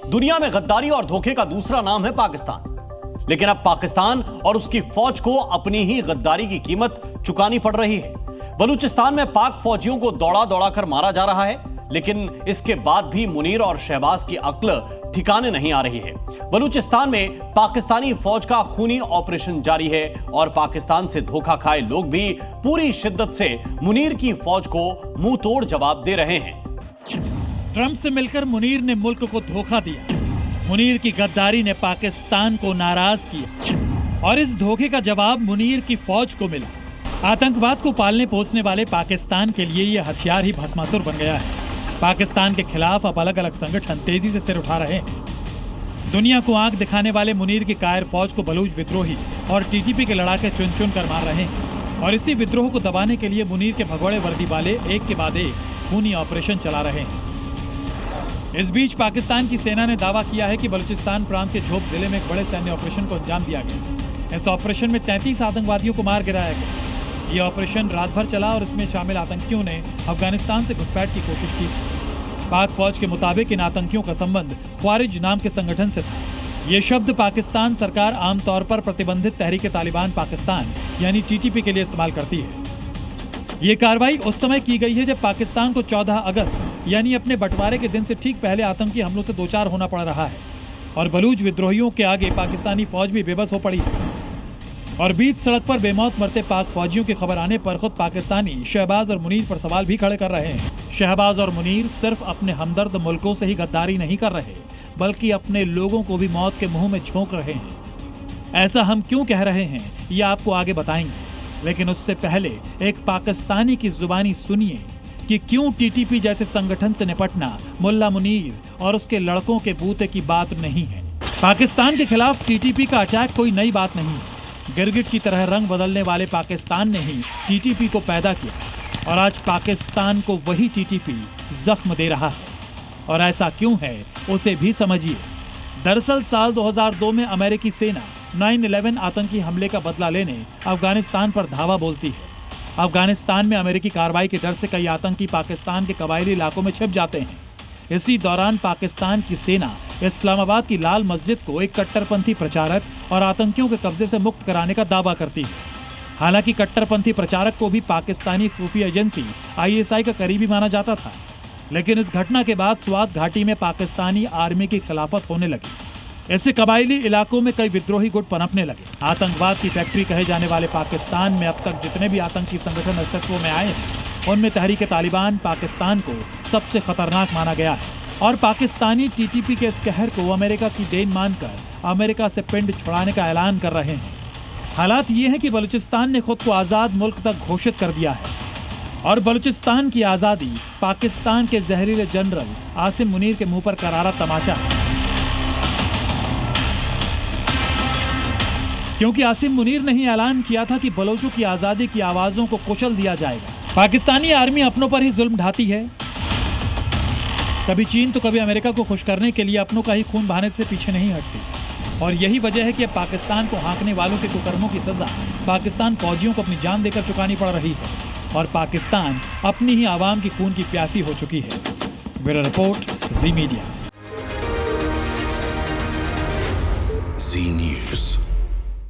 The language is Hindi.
दुनिया में गद्दारी और धोखे का दूसरा नाम है पाकिस्तान। लेकिन अब पाकिस्तान और उसकी फौज को अपनी ही गद्दारी की कीमत चुकानी पड़ रही है। बलूचिस्तान में पाक फौजियों को दौड़ा दौड़ा कर मारा जा रहा है, लेकिन इसके बाद भी मुनीर और शहबाज की अक्ल ठिकाने नहीं आ रही है। बलूचिस्तान में पाकिस्तानी फौज का खूनी ऑपरेशन जारी है और पाकिस्तान से धोखा खाए लोग भी पूरी शिद्दत से मुनीर की फौज को मुंह तोड़ जवाब दे रहे हैं। ट्रंप से मिलकर मुनीर ने मुल्क को धोखा दिया। मुनीर की गद्दारी ने पाकिस्तान को नाराज किया और इस धोखे का जवाब मुनीर की फौज को मिला। आतंकवाद को पालने पोसने वाले पाकिस्तान के लिए यह हथियार ही भस्मासुर बन गया है। पाकिस्तान के खिलाफ अब अलग अलग संगठन तेजी से सिर उठा रहे हैं। दुनिया को आंख दिखाने वाले मुनीर की कायर फौज को बलूच विद्रोही और टीटीपी के लड़ाके चुन चुन कर मार रहे हैं और इसी विद्रोह को दबाने के लिए मुनीर के भगोड़े वर्दी वाले एक के बाद एक खूनी ऑपरेशन चला रहे हैं। इस बीच पाकिस्तान की सेना ने दावा किया है कि बलूचिस्तान प्रांत के झोप जिले में एक बड़े सैन्य ऑपरेशन को अंजाम दिया गया। इस ऑपरेशन में 33 आतंकवादियों को मार गिराया गया। ये ऑपरेशन रात भर चला और इसमें शामिल आतंकियों ने अफगानिस्तान से घुसपैठ की कोशिश की। पाक फौज के मुताबिक इन आतंकियों का संबंध ख्वारिज नाम के संगठन से था। ये शब्द पाकिस्तान सरकार आमतौर पर प्रतिबंधित तहरीक तालिबान पाकिस्तान यानी टीटीपी के लिए इस्तेमाल करती है। ये कार्रवाई उस समय की गई है जब पाकिस्तान को 14 अगस्त यानी अपने बंटवारे के दिन से ठीक पहले आतंकी हमलों से दो चार होना पड़ रहा है और बलूच विद्रोहियों के आगे पाकिस्तानी फौज भी बेबस हो पड़ी है। और बीच सड़क पर बेमौत मरते पाक फौजियों की खबर आने पर खुद पाकिस्तानी शहबाज और मुनीर पर सवाल भी खड़े कर रहे हैं। शहबाज और मुनीर सिर्फ अपने हमदर्द मुल्कों से ही गद्दारी नहीं कर रहे, बल्कि अपने लोगों को भी मौत के मुंह में झोंक रहे हैं। ऐसा हम क्यों कह रहे हैं ये आपको आगे बताएंगे, लेकिन उससे पहले एक पाकिस्तानी की जुबानी सुनिए कि क्यों टीटीपी जैसे संगठन से निपटना मुल्ला मुनीर और उसके लड़कों के बूते की बात नहीं है। पाकिस्तान के खिलाफ टीटीपी का अटैक कोई नई बात नहीं है। गिरगिट की तरह रंग बदलने वाले पाकिस्तान ने ही टीटीपी को पैदा किया और आज पाकिस्तान को वही टीटीपी जख्म दे रहा है। और ऐसा क्यों है उसे भी समझिए। दरअसल साल 2002 में अमेरिकी सेना 9/11 आतंकी हमले का बदला लेने अफगानिस्तान पर धावा बोलती है। अफगानिस्तान में अमेरिकी कार्रवाई के डर से कई आतंकी पाकिस्तान के कबायली इलाकों में छिप जाते हैं। इसी दौरान पाकिस्तान की सेना इस्लामाबाद की लाल मस्जिद को एक कट्टरपंथी प्रचारक और आतंकियों के कब्जे से मुक्त कराने का दावा करती है। हालांकि कट्टरपंथी प्रचारक को भी पाकिस्तानी खुफिया एजेंसी ISI का करीबी माना जाता था, लेकिन इस घटना के बाद स्वात घाटी में पाकिस्तानी आर्मी की खिलाफत होने लगी। ऐसे कबायली इलाकों में कई विद्रोही गुट पनपने लगे। आतंकवाद की फैक्ट्री कहे जाने वाले पाकिस्तान में अब तक जितने भी आतंकी संगठन अस्तित्व में आए हैं, उनमें तहरीक तालिबान पाकिस्तान को सबसे खतरनाक माना गया है और पाकिस्तानी टीटीपी के इस कहर को अमेरिका की देन मानकर अमेरिका से पिंड छुड़ाने का ऐलान कर रहे हैं। हालात ये हैं कि बलूचिस्तान ने खुद को आज़ाद मुल्क तक घोषित कर दिया है और बलूचिस्तान की आज़ादी पाकिस्तान के जहरीले जनरल आसिम मुनीर के मुंह पर करारा तमाचा है। क्योंकि आसिम मुनीर ने ही ऐलान किया था कि बलोचों की आज़ादी की आवाज़ों को कुचल दिया जाएगा। पाकिस्तानी आर्मी अपनों पर ही जुल्म ढाती है। कभी चीन तो कभी अमेरिका को खुश करने के लिए अपनों का ही खून बहाने से पीछे नहीं हटती और यही वजह है कि अब पाकिस्तान को हाँकने वालों के कुकर्मों की सजा पाकिस्तान फौजियों को अपनी जान देकर चुकानी पड़ रही है और पाकिस्तान अपनी ही आवाम की खून की प्यासी हो चुकी है। ब्यूरो रिपोर्ट, जी मीडिया। जी न्यूज़।